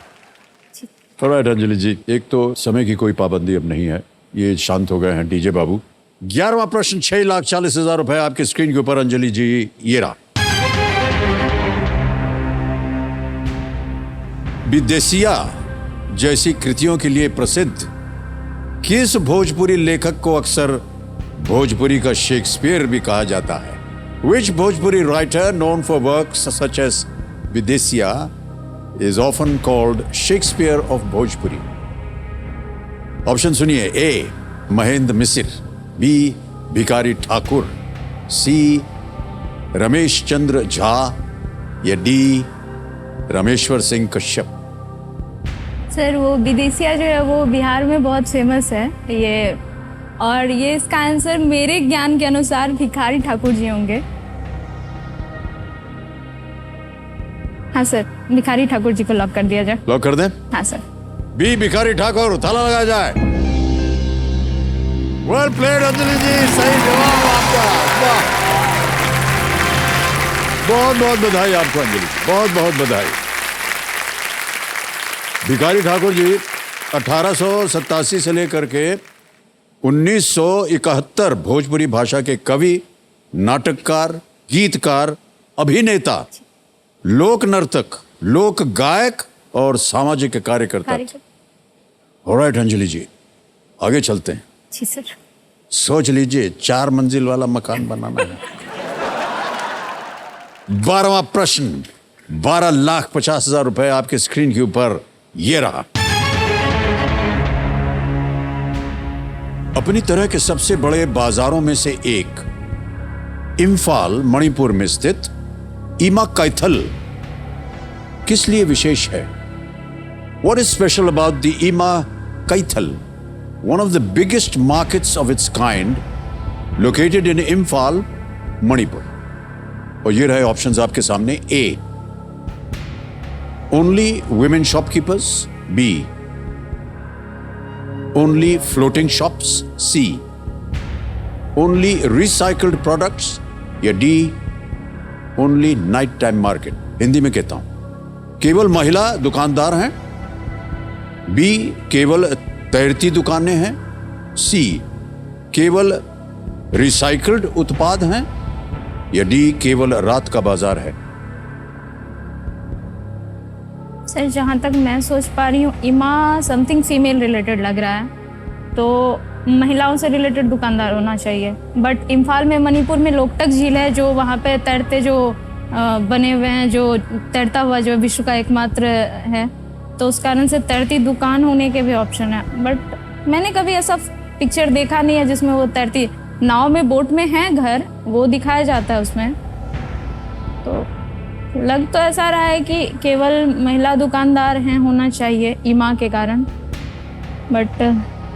ऑलराइट अंजलि जी, एक तो समय की कोई पाबंदी अब नहीं है, ये शांत हो गए हैं डीजे बाबू। 11वां प्रश्न 6,40,000 रुपए आपके स्क्रीन के ऊपर। अंजलि जी ये रहा। विदेशिया जैसी कृतियों के लिए प्रसिद्ध किस भोजपुरी लेखक को अक्सर भोजपुरी का शेक्सपियर भी कहा जाता है? Which Bhojpuri writer known for works such as Videshiya is often called Shakespeare of Bhojpuri? Option सुनिए। ए महेंद्र मिसिर, बी भिखारी ठाकुर, सी रमेश चंद्र झा या डी रामेश्वर सिंह कश्यप। सर वो विदेशिया जो है वो बिहार में बहुत फेमस है ये, और ये इसका आंसर मेरे ज्ञान के अनुसार भिखारी ठाकुर जी होंगे। हाँ सर, भिखारी ठाकुर जी को लॉक कर दिया जाए। लॉक कर दें? हाँ सर। बी भिखारी ठाकुर, ताला लगाया जाए। वेल प्लेड अंजलि जी, सही जवाब आपका। वाह, बहुत बहुत बधाई आपको अंजलि, बहुत बहुत बधाई। भिखारी ठाकुर जी 1887 से लेकर के 1971 भोजपुरी भाषा के कवि, नाटककार, गीतकार, अभिनेता, लोक नर्तक, लोक गायक और सामाजिक कार्यकर्ता। ऑलराइट अंजलि जी, आगे चलते हैं। जी सर। सोच लीजिए 4 मंजिल वाला मकान बनाना है। 12वां प्रश्न 12,50,000 रुपए आपके स्क्रीन के ऊपर। ये रहा। अपनी तरह के सबसे बड़े बाजारों में से एक इम्फाल मणिपुर में स्थित ईमा कैथल किस लिए विशेष है? What is special about the Ima Kaithal, one of the biggest markets of its kind, located in Imphal, Manipur? और ये रहे ऑप्शंस आपके सामने। A only women shopkeepers, B only floating shops, C only recycled products या D only night time market। Hindi में कहता हूं, केवल महिला दुकानदार हैं, बी केवल तैरती दुकानें हैं, सी केवल रिसाइकल्ड उत्पाद हैं या डी केवल रात का बाजार है। सर जहाँ तक मैं सोच पा रही हूँ इमा समथिंग फीमेल रिलेटेड लग रहा है, तो महिलाओं से रिलेटेड दुकानदार होना चाहिए। बट इम्फाल में मणिपुर में लोकटक झील है जो वहाँ पे तैरते जो बने हुए हैं, जो तैरता हुआ जो विश्व का एकमात्र है, तो उस कारण से तैरती दुकान होने के भी ऑप्शन है। बट मैंने कभी ऐसा पिक्चर देखा नहीं है जिसमें वो तैरती नाव में बोट में है घर, वो दिखाया जाता है उसमें, तो लग तो ऐसा रहा है कि केवल महिला दुकानदार हैं होना चाहिए ईमा के कारण, बट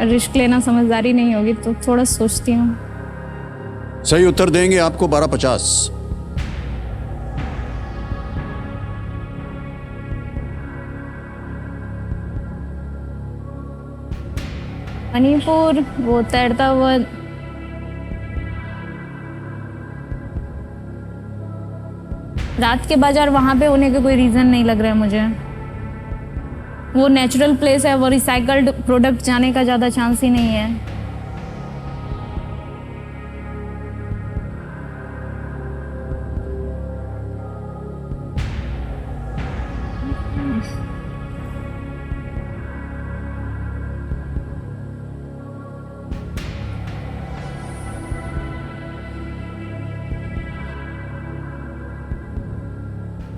रिस्क लेना समझदारी नहीं होगी तो थोड़ा सोचती हूँ। सही उत्तर देंगे आपको 1250। मणिपुर वो तैरता हुआ रात के बाजार वहां पे होने का कोई रीजन नहीं लग रहा है मुझे। वो नेचुरल प्लेस है, वो रिसाइकल्ड प्रोडक्ट जाने का ज्यादा चांस ही नहीं है।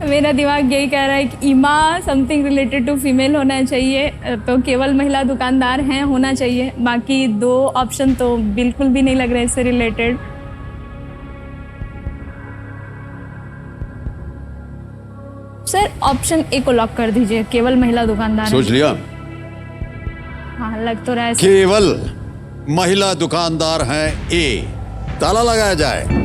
मेरा दिमाग यही कह रहा है कि ईमा समथिंग रिलेटेड टू फीमेल होना चाहिए, तो केवल महिला दुकानदार हैं होना चाहिए। बाकी दो ऑप्शन तो बिल्कुल भी नहीं लग रहे इससे रिलेटेड। सर ऑप्शन ए को लॉक कर दीजिए, केवल महिला दुकानदार सोच लिया? हाँ लग तो रहा है। केवल महिला दुकानदार हैं ए। ताला लगाया जाए।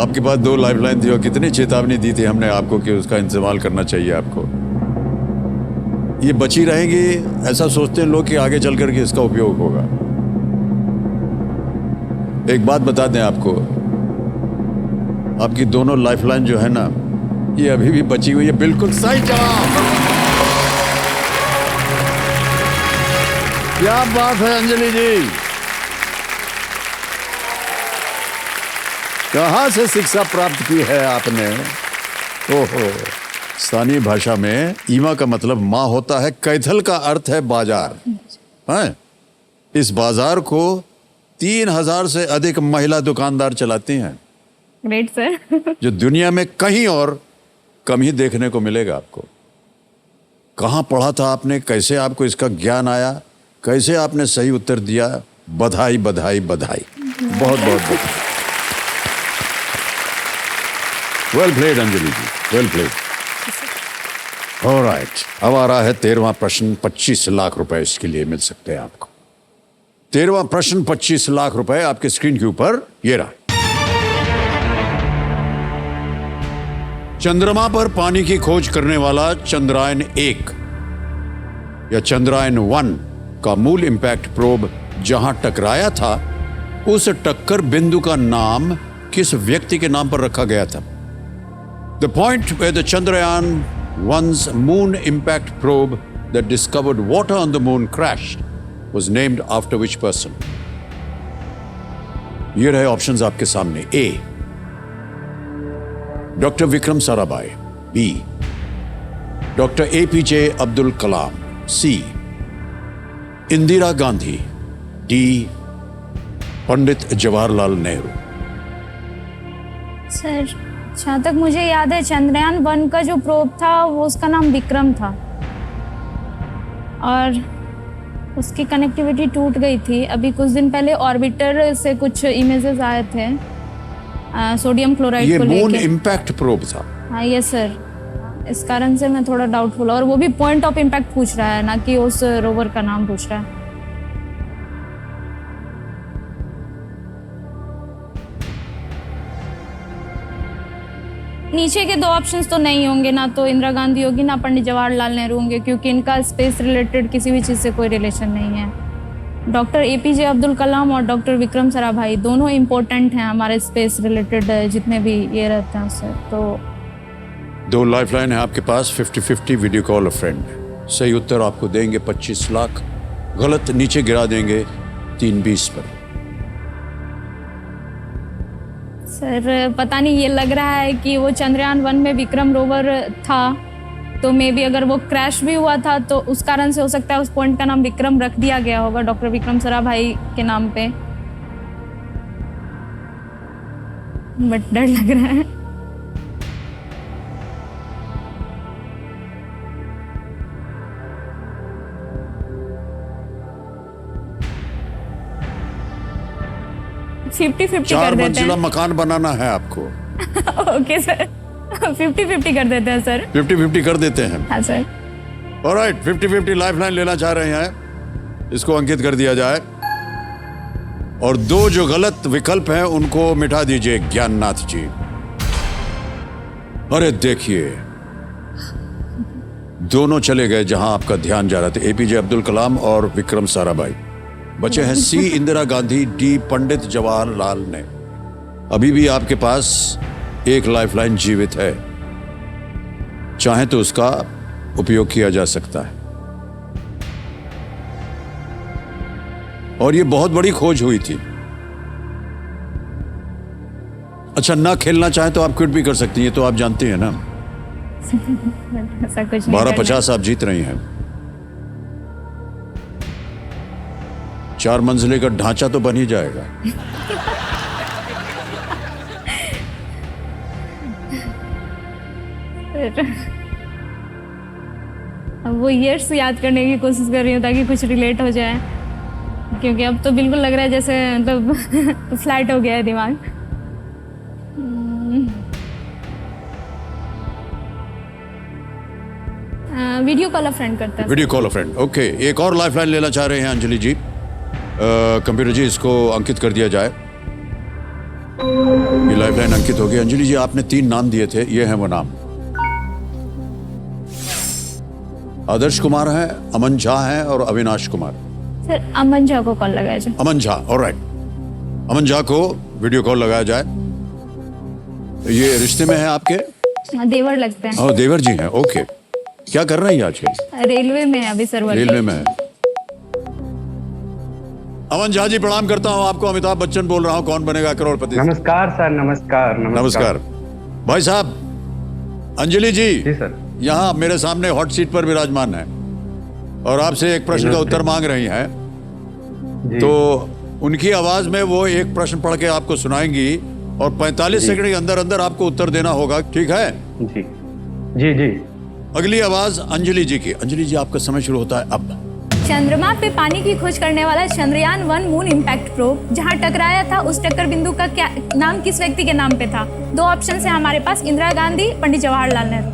आपके पास 2 लाइफलाइन थी और कितनी चेतावनी दी थी हमने आपको कि उसका इस्तेमाल करना चाहिए आपको। ये बची रहेगी ऐसा सोचते हैं लोग कि आगे चल करके इसका उपयोग होगा। एक बात बता दें आपको, आपकी दोनों लाइफलाइन जो है ना, ये अभी भी बची हुई है। बिल्कुल सही जवाब। क्या बात है अंजलि जी, कहां से शिक्षा प्राप्त की है आपने? ओहो, स्थानीय भाषा में ईमा का मतलब माँ होता है, कैथल का अर्थ है बाजार। हैं? इस बाजार को 3000 से अधिक महिला दुकानदार चलाती हैं। Great sir. जो दुनिया में कहीं और कम ही देखने को मिलेगा आपको। कहाँ पढ़ा था आपने, कैसे आपको इसका ज्ञान आया, कैसे आपने सही उत्तर दिया? बधाई बधाई बधाई, बहुत बहुत बधाई। वेल प्लेड अंजलि जी, वेल प्लेड। ऑलराइट, अब आ रहा है 13वां प्रश्न। 25 लाख रुपए इसके लिए मिल सकते हैं आपको। 13वां प्रश्न 25 लाख रुपए आपके स्क्रीन के ऊपर ये रहा। चंद्रमा पर पानी की खोज करने वाला चंद्रयान 1 या चंद्रयान 1 का मूल इंपैक्ट प्रोब जहां टकराया था, उस टक्कर बिंदु का नाम किस व्यक्ति के नाम पर रखा गया था? The point where the Chandrayaan 1's moon impact probe that discovered water on the moon crashed was named after which person? ये रहे ऑप्शंस आपके सामने। A, doctor Vikram Sarabhai. B, doctor APJ Abdul Kalam. C, Indira Gandhi. D, Pandit Jawaharlal Nehru. Sir जहाँ तक मुझे याद है चंद्रयान 1 का जो प्रोब था वो उसका नाम विक्रम था और उसकी कनेक्टिविटी टूट गई थी। अभी कुछ दिन पहले ऑर्बिटर से कुछ इमेजेस आए थे सोडियम क्लोराइड को लेके। ये मून इम्पैक्ट प्रोब था। हाँ यस सर, इस कारण से मैं थोड़ा डाउटफुल, और वो भी पॉइंट ऑफ इम्पैक्ट पूछ रहा है, ना कि उस रोवर का नाम पूछ रहा है। नीचे के 2 ऑप्शंस तो नहीं होंगे, ना तो इंदिरा गांधी होगी ना पंडित जवाहरलाल नेहरू होंगे, क्योंकि इनका स्पेस रिलेटेड किसी भी चीज़ से कोई रिलेशन नहीं है। डॉक्टर APJ अब्दुल कलाम और डॉक्टर विक्रम साराभाई दोनों इम्पोर्टेंट हैं हमारे स्पेस रिलेटेड जितने भी ये रहते हैं सर। तो 2 लाइफलाइन है आपके पास। 50-50 वीडियो कॉल अ फ्रेंड। सही उत्तर आपको देंगे 25 लाख, गलत नीचे गिरा देंगे 320 पर। सर पता नहीं, ये लग रहा है कि वो चंद्रयान 1 में विक्रम रोवर था, तो मे बी अगर वो क्रैश भी हुआ था तो उस कारण से हो सकता है उस पॉइंट का नाम विक्रम रख दिया गया होगा डॉक्टर विक्रम साराभाई के नाम पे, बट डर लग रहा है। 50-50 4 कर देते मंजिला हैं। मकान बनाना है आपको। ओके सर, 50-50 कर देते हैं सर। 50-50 कर देते हैं। हाँ सर। ऑलराइट, 50-50 लाइफलाइन लेना चाह रहे हैं, इसको अंकित कर दिया जाए और 2 जो गलत विकल्प हैं उनको मिटा दीजिए ज्ञाननाथ जी। अरे देखिए, दोनों चले गए जहां आपका ध्यान जा रहा था, एपीजे अब्दुल कलाम और विक्रम साराभाई। बचे हैं सी इंदिरा गांधी, डी पंडित जवाहरलाल नेहरू। अभी भी आपके पास एक लाइफलाइन जीवित है, चाहे तो उसका उपयोग किया जा सकता है। और ये बहुत बड़ी खोज हुई थी। अच्छा, ना खेलना चाहे तो आप क्विट भी कर सकती हैं, तो आप जानते हैं ना। ऐसा कुछ नहीं 1250 आप जीत रही हैं। 4 मंजिले का ढांचा तो बन ही जाएगा। अब वो ईयर्स याद करने की कोशिश कर रही हूँ ताकि कुछ रिलेट हो जाए, क्योंकि अब तो बिल्कुल लग रहा है जैसे मतलब फ्लैट हो गया है दिमाग। वीडियो कॉल अ फ्रेंड करता है। वीडियो कॉल अ फ्रेंड, ओके। एक और लाइफलाइन लेना चाह रहे हैं अंजलि जी। कंप्यूटर जी, इसको अंकित कर दिया जाए। ये लाइफलाइन अंकित हो गई। अंजलि जी, आपने 3 नाम दिए थे, ये हैं वो नाम। आदर्श कुमार है, अमन झा है और अविनाश कुमार। सर अमन झा को कॉल लगाया जाए। अमन झा, ऑलराइट। अमन झा को वीडियो कॉल लगाया जाए। ये रिश्ते में है आपके? देवर लगते हैं। और देवर जी हैं, ओके। क्या कर रही हैं आजकल? रेलवे में है अभी सर। रेलवे में है। अमन झा जी, प्रणाम करता हूं आपको। अमिताभ बच्चन बोल रहा हूं, कौन बनेगा करोड़पति। नमस्कार सर, नमस्कार। नमस्कार भाई साहब। अंजलि जी सर। यहाँ मेरे सामने हॉट सीट पर विराजमान है और आपसे एक प्रश्न का उत्तर मांग रही हैं। तो उनकी आवाज में वो एक प्रश्न पढ़ के आपको सुनाएंगी और 45 सेकंड के अंदर अंदर आपको उत्तर देना होगा, ठीक है? जी जी जी। अगली आवाज अंजलि जी की। अंजलि जी, आपका समय शुरू होता है अब। चंद्रमा पे पानी की खोज करने वाला चंद्रयान 1 मून इम्पैक्ट प्रोब जहां टकराया था, उस टक्कर बिंदु का क्या नाम किस व्यक्ति के नाम पे था? 2 ऑप्शन है हमारे पास, Indira Gandhi, Pandit Jawaharlal Nehru.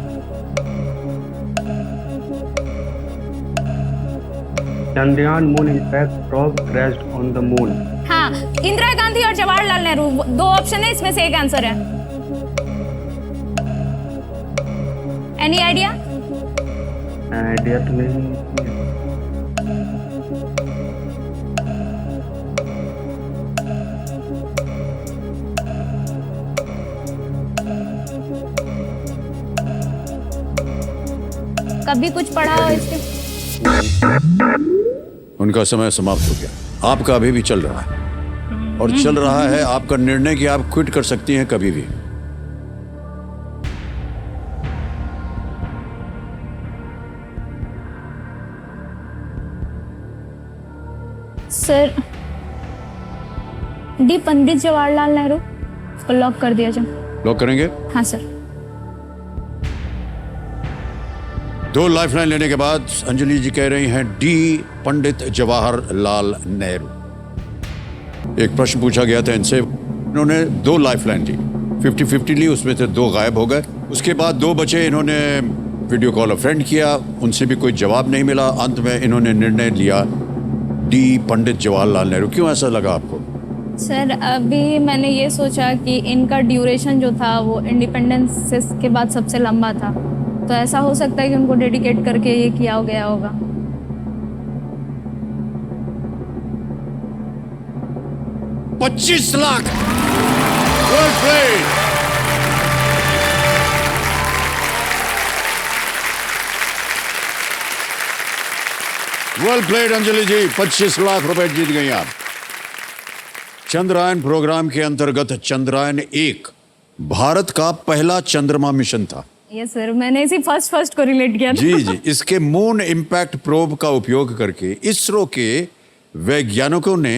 Chandrayaan moon impact probe crashed on the moon. हाँ, इंदिरा गांधी और जवाहरलाल नेहरू, 2 ऑप्शन है, इसमें से एक आंसर है। Any idea? आइडिया तो नहीं। कभी कुछ पढ़ा हो इसके? उनका समय समाप्त हो गया। आपका अभी भी चल रहा है और चल रहा है आपका निर्णय कि आप क्विट कर सकती हैं कभी भी। सर डी पंडित जवाहरलाल नेहरू को लॉक कर दिया जाए। लॉक करेंगे? हाँ सर। 2 लाइफलाइन लेने के बाद अंजलि जी कह रही हैं डी पंडित जवाहरलाल नेहरू। एक प्रश्न पूछा गया था इनसे, इन्होंने 2 लाइफलाइन दी, 50-50 ली, उसमें से 2 गायब हो गए। उसके बाद 2 बचे, इन्होंने वीडियो कॉल अ फ्रेंड किया, उनसे भी कोई जवाब नहीं मिला। अंत में इन्होंने निर्णय लिया डी पंडित जवाहरलाल नेहरू। क्यों ऐसा लगा आपको? सर अभी मैंने ये सोचा कि इनका ड्यूरेशन जो था वो इंडिपेंडेंस के बाद सबसे लंबा था, तो ऐसा हो सकता है कि उनको डेडिकेट करके ये किया गया होगा। $25 lakh. Well played. Well played Anjali जी, 25 लाख रुपए जीत गई आप। चंद्रयान प्रोग्राम के अंतर्गत चंद्रयान 1 भारत का पहला चंद्रमा मिशन था। यस सर, मैंने इसी फर्स्ट को रिलेट किया था। जी जी। इसके मून इम्पैक्ट प्रोब का उपयोग करके इसरो के वैज्ञानिकों ने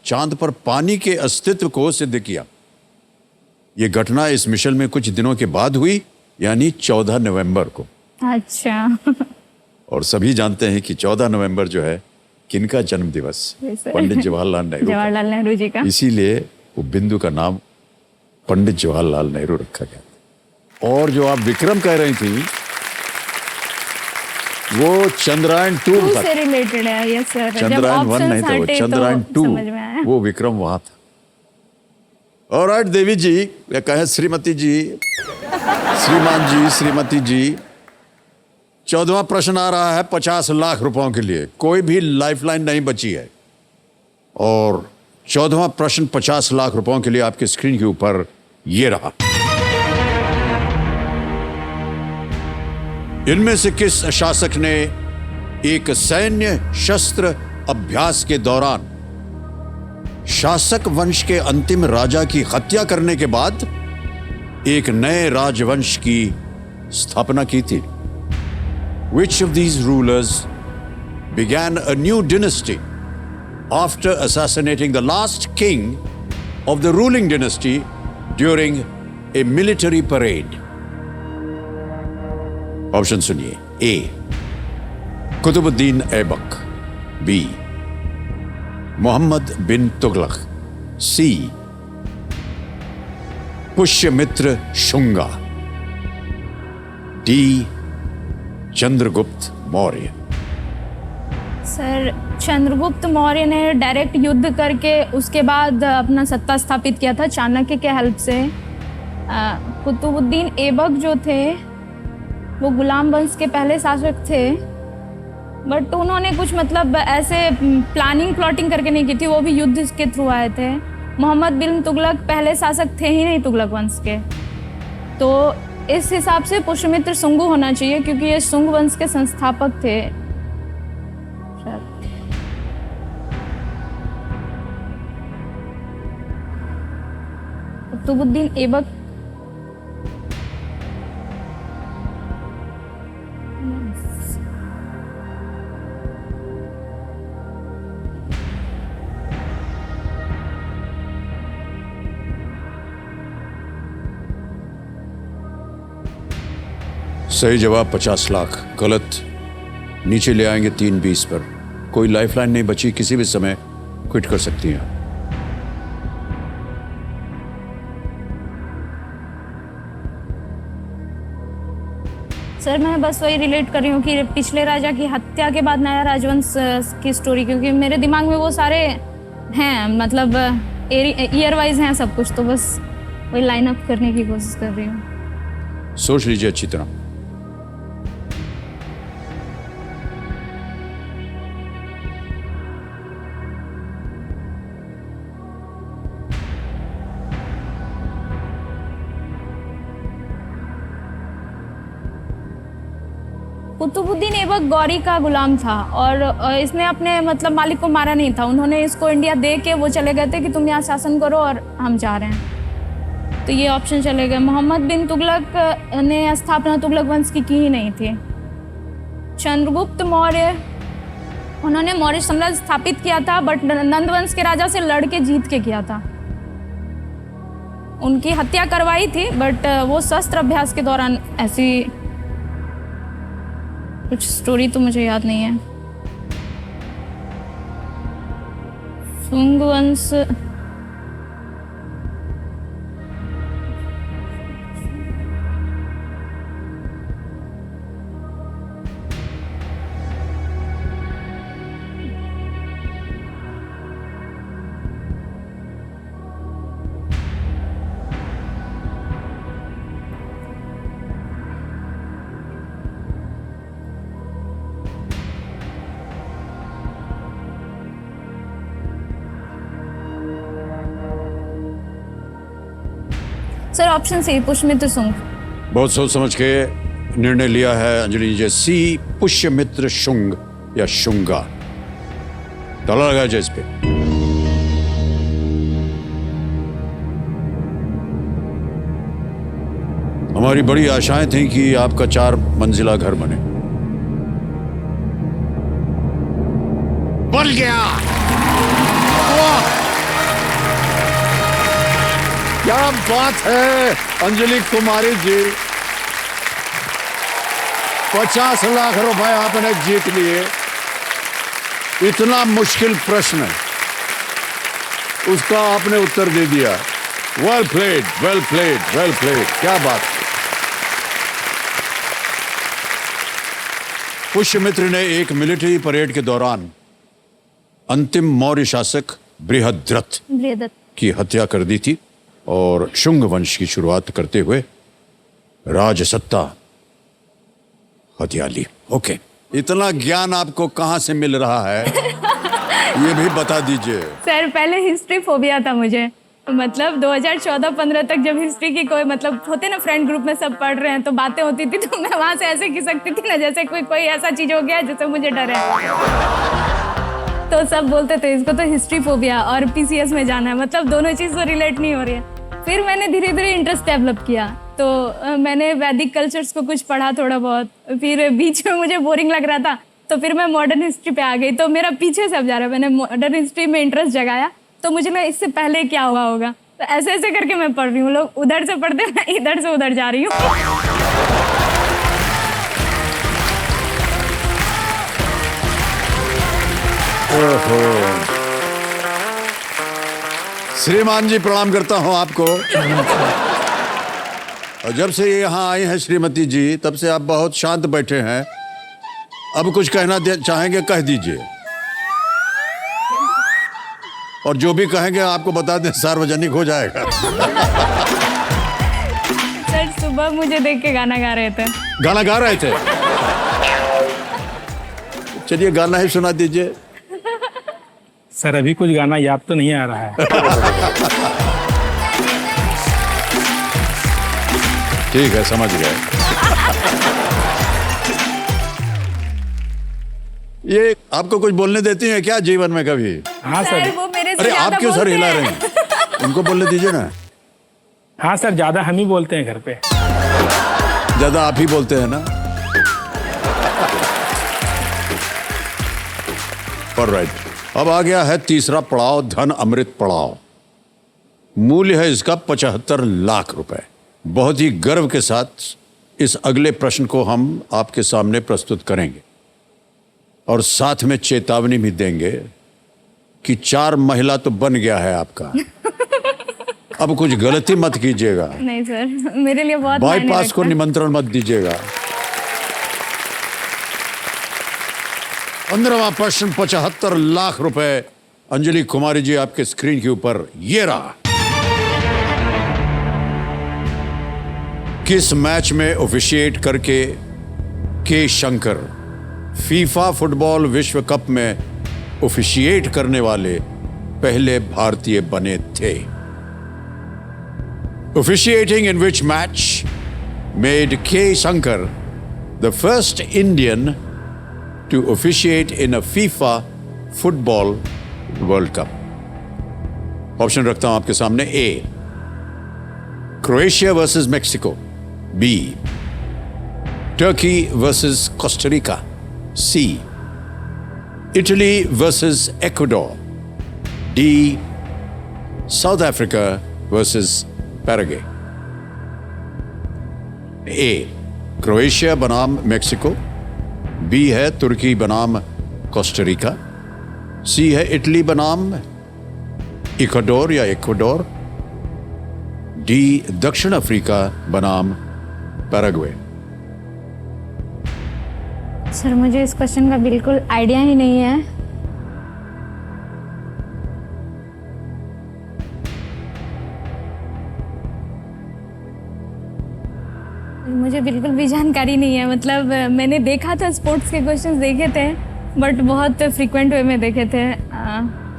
चांद पर पानी के अस्तित्व को सिद्ध किया। यह घटना इस मिशन में कुछ दिनों के बाद हुई, यानी 14 नवंबर को। अच्छा। और सभी जानते हैं कि 14 नवंबर जो है किनका जन्म दिवस? पंडित जवाहरलाल नेहरू। जवाहरलाल नेहरू जी का। इसीलिए वो बिंदु का नाम पंडित जवाहरलाल नेहरू रखा गया। और जो आप विक्रम कह रही थी वो चंद्रयान 2 टू था। से रिलेटेड है। यस सर, जब चंद्रयान 1 नहीं ऑप्शंस था, वो हटे चंद्रयान तो 2, समझ में आया। वो विक्रम वहां था। ऑलराइट देवी जी, या कहे श्रीमती जी, श्रीमान जी, श्रीमती जी, 14वां प्रश्न आ रहा है 50 लाख रुपयों के लिए। कोई भी लाइफलाइन नहीं बची है और 14वां प्रश्न 50 लाख रुपयों के लिए आपके स्क्रीन के ऊपर ये रहा। इनमें से किस शासक ने एक सैन्य शस्त्र अभ्यास के दौरान शासक वंश के अंतिम राजा की हत्या करने के बाद एक नए राजवंश की स्थापना की थी? Which of these rulers began a new dynasty after assassinating the last king of the ruling dynasty during a military parade? Option सुनिए। ए, कुतुबुद्दीन ऐबक। बी, मोहम्मद बिन तुगलक। सी, पुष्यमित्र शुंगा। डी, चंद्रगुप्त मौर्य। सर, चंद्रगुप्त मौर्य ने डायरेक्ट युद्ध करके उसके बाद अपना सत्ता स्थापित किया था चाणक्य के हेल्प से। कुतुबुद्दीन ऐबक जो थे वो गुलाम वंश के पहले शासक थे, बट उन्होंने कुछ मतलब ऐसे प्लाटिंग करके नहीं की थी, वो भी युद्ध के थ्रू आए थे। मोहम्मद बिन तुगलक पहले शासक थे ही नहीं तुगलक वंश के, तो इस हिसाब से पुष्यमित्र शुंगु होना चाहिए क्योंकि ये शुंग वंश के संस्थापक थे। कुतुबुद्दीन ऐबक सही जवाब 50 लाख। गलत। नीचे ले आएंगे 3-20 पर। कोई लाइफलाइन नहीं बची, किसी भी समय क्विट कर सकती हैं। सर, मैं बस वही रिलेट कर रही हूँ कि पिछले राजा की हत्या के बाद नया राजवंश की स्टोरी, क्योंकि मेरे दिमाग में वो सारे हैं, मतलब ईयर वाइज हैं सब कुछ, तो बस वही लाइन अप करने की कोशिश कर रही हूँ। सोच लीजिए अच्छी तरह। कुतुबुद्दीन ऐबक गौरी का गुलाम था और इसने अपने मतलब मालिक को मारा नहीं था। उन्होंने इसको इंडिया दे के वो चले गए थे कि तुम यहाँ शासन करो और हम जा रहे हैं, तो ये ऑप्शन चले गए। मोहम्मद बिन तुगलक ने स्थापना तुगलक वंश की ही नहीं थी। चंद्रगुप्त मौर्य, उन्होंने मौर्य साम्राज्य स्थापित किया था बट नंद वंश के राजा से लड़ के जीत के किया था। उनकी हत्या करवाई थी बट वो शस्त्र अभ्यास के दौरान ऐसी कुछ स्टोरी तो मुझे याद नहीं है। शुंग वंश, sir option C, Pushyamitra Shunga. बहुत सोच समझ के निर्णय लिया है अंजलि जी। सी, पुष्यमित्र शुंग या शुंगा। ताला लगाया जाए इस पे। हमारी बड़ी आशाएं थी कि आपका 4 मंजिला घर बने। बन गया। वाह, क्या बात है अंजलि कुमारी जी। 50 लाख रुपए आपने जीत लिए। इतना मुश्किल प्रश्न उसका आपने उत्तर दे दिया। Well played, well played, well played, क्या बात। पुष्यमित्र ने एक मिलिट्री परेड के दौरान अंतिम मौर्य शासक बृहद्रथ बृहदत्त की हत्या कर दी थी और शुंग वंश की शुरुआत करते हुए राजसत्ता हथिया ली। ओके, इतना ज्ञान आपको कहां से मिल रहा है ये भी बता दीजिए। सर पहले हिस्ट्री फोबिया था मुझे, मतलब 2014-15 तक जब हिस्ट्री की कोई मतलब होते ना फ्रेंड ग्रुप में सब पढ़ रहे हैं तो बातें होती थी तो मैं वहां से ऐसे खिसकती थी ना जैसे कोई ऐसा चीज हो गया जिससे मुझे डर है। तो सब बोलते थे इसको तो हिस्ट्री फोबिया और पीसीएस में जाना है, मतलब दोनों चीज तो रिलेट नहीं हो रही है। फिर मैंने धीरे धीरे इंटरेस्ट डेवलप किया तो मैंने वैदिक कल्चर्स को कुछ पढ़ा थोड़ा बहुत, फिर बीच में मुझे बोरिंग लग रहा था तो फिर मैं मॉडर्न हिस्ट्री पे आ गई। तो मेरा पीछे से अब जा रहा है, मैंने मॉडर्न हिस्ट्री में इंटरेस्ट जगाया तो मुझे लगा इससे पहले क्या हुआ होगा, तो ऐसे ऐसे करके मैं पढ़ रही हूँ। लोग उधर से पढ़ते मैं इधर से उधर जा रही हूँ। श्रीमान जी प्रणाम करता हूं आपको। और जब से ये यहाँ आई हैं श्रीमती जी तब से आप बहुत शांत बैठे हैं। अब कुछ कहना चाहेंगे कह दीजिए, और जो भी कहेंगे आपको बता दें सार्वजनिक हो जाएगा। सर सुबह मुझे देख के गाना गा रहे थे। गाना गा रहे थे? चलिए गाना ही सुना दीजिए। सर अभी कुछ गाना याद तो नहीं आ रहा है। ठीक है, समझ गए। ये आपको कुछ बोलने देती हैं क्या जीवन में कभी? हाँ सर सर। वो मेरे से अरे ज्यादा आप क्यों सर बोलते हिला हैं। रहे हैं? उनको बोलने दीजिए ना। हाँ सर, ज्यादा हम ही बोलते हैं घर पे। ज्यादा आप ही बोलते हैं ना। ऑलराइट, अब आ गया है तीसरा पड़ाव, धन अमृत पड़ाव। मूल्य है इसका 75 लाख रुपए। बहुत ही गर्व के साथ इस अगले प्रश्न को हम आपके सामने प्रस्तुत करेंगे और साथ में चेतावनी भी देंगे कि 4 महिला तो बन गया है आपका। अब कुछ गलती मत कीजिएगा। नहीं सर, मेरे लिए बहुत मायने बाईपास को रखता है। निमंत्रण मत दीजिएगा। 15वां प्रश्न 75 लाख रुपए। अंजलि कुमारी जी आपके स्क्रीन के ऊपर ये रहा। किस मैच में ऑफिशिएट करके के शंकर फीफा फुटबॉल विश्व कप में ऑफिशिएट करने वाले पहले भारतीय बने थे? Officiating in which match made K. Shankar the first Indian to officiate in a FIFA Football World Cup? Option रखता हूं आपके सामने। A. Croatia versus Mexico. B. Turkey versus Costa Rica. C. Italy versus Ecuador. D. South Africa versus Paraguay. A Croatia बनाम Mexico, B है तुर्की बनाम Costa Rica, सी है Italy बनाम इक्वाडोर या इक्वाडोर, डी दक्षिण अफ्रीका बनाम पैराग्वे। सर मुझे इस क्वेश्चन का बिल्कुल आइडिया ही नहीं है। मुझे बिल्कुल भी जानकारी नहीं है, मतलब मैंने देखा था, स्पोर्ट्स के क्वेश्चंस देखे थे बट बहुत फ्रीक्वेंट वे में देखे थे,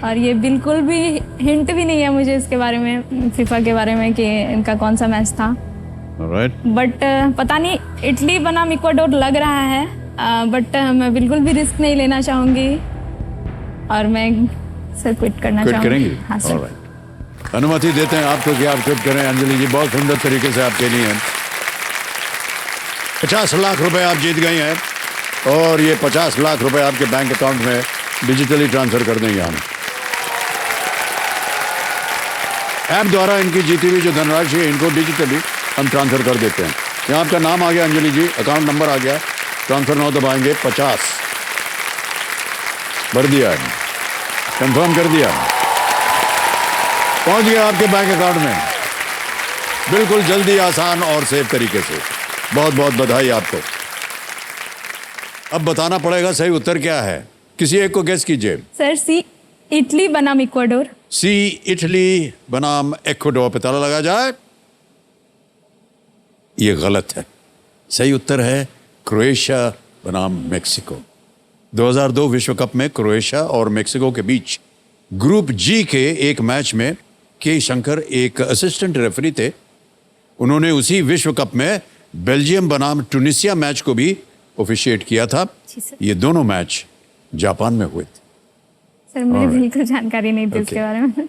और ये बिल्कुल भी हिंट भी नहीं है मुझे इसके बारे में, फीफा के बारे में कि इनका कौन सा मैच था। बट पता नहीं, इटली बनाम इक्वाडोर लग रहा है, बट मैं बिल्कुल भी रिस्क नहीं लेना चाहूँगी और मैं सर क्विट करना चाहूँगी। हाँ सर। Alright. अनुमति देते हैं आपको कि आप क्विट करें। अंजलि जी बहुत सुंदर तरीके से आपके लिए 50 लाख रुपए आप जीत गई हैं और ये 50 लाख रुपए आपके बैंक अकाउंट में डिजिटली ट्रांसफर कर देंगे हम। ऐप द्वारा इनकी जीती हुई जो धनराशि है इनको डिजिटली हम ट्रांसफर कर देते हैं। यहाँ आपका नाम आ गया अंजलि जी, अकाउंट नंबर आ गया, ट्रांसफर नाउ दबाएंगे। 50 भर दिया, कंफर्म कर दिया। पहुंच गया आपके बैंक अकाउंट में, बिल्कुल जल्दी, आसान और सेफ तरीके से। बहुत बहुत बधाई आपको। अब बताना पड़ेगा सही उत्तर क्या है, किसी एक को गेस कीजिए। सर सी, इटली बनाम इक्वाडोर। सी, इटली बनाम इक्वाडोर पे ताला लगा जाए। ये गलत है, सही उत्तर है क्रोएशिया बनाम मेक्सिको। 2002 विश्व कप में क्रोएशिया और मेक्सिको के बीच ग्रुप जी के एक मैच में के शंकर एक असिस्टेंट रेफरी थे। उन्होंने उसी विश्व कप में बेल्जियम बनाम ट्यूनिसिया मैच को भी ऑफिशिएट किया था। जी सर। ये दोनों मैच जापान में हुए थे। सर मुझे बिल्कुल जानकारी नहीं थी इसके बारे में।